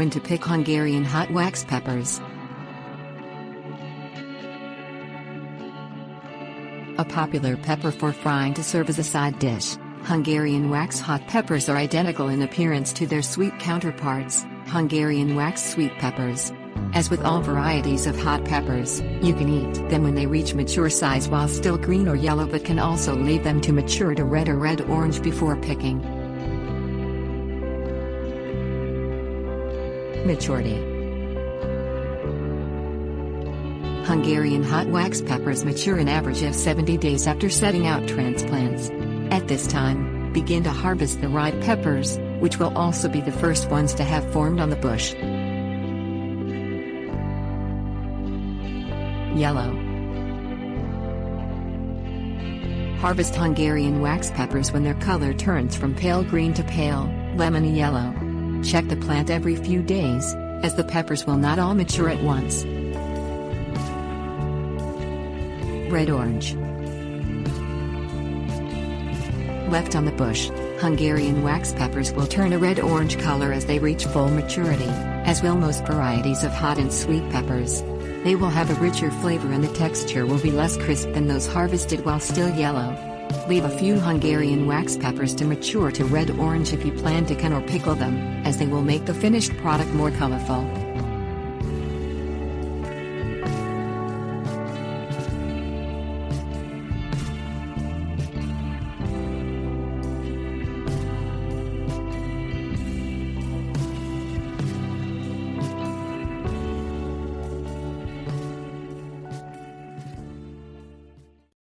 When to pick Hungarian hot wax peppers. A popular pepper for frying to serve as a side dish, Hungarian wax hot peppers are identical in appearance to their sweet counterparts, Hungarian wax sweet peppers. As with all varieties of hot peppers, you can eat them when they reach mature size while still green or yellow, but can also leave them to mature to red or red-orange before picking. Maturity. Hungarian hot wax peppers mature an average of 70 days after setting out transplants. At this time, begin to harvest the ripe peppers, which will also be the first ones to have formed on the bush. Yellow. Harvest Hungarian wax peppers when their color turns from pale green to pale, lemony yellow. Check the plant every few days, as the peppers will not all mature at once. Red-orange. Left on the bush, Hungarian wax peppers will turn a red-orange color as they reach full maturity, as will most varieties of hot and sweet peppers. They will have a richer flavor and the texture will be less crisp than those harvested while still yellow. Leave a few Hungarian wax peppers to mature to red-orange if you plan to can or pickle them, as they will make the finished product more colorful.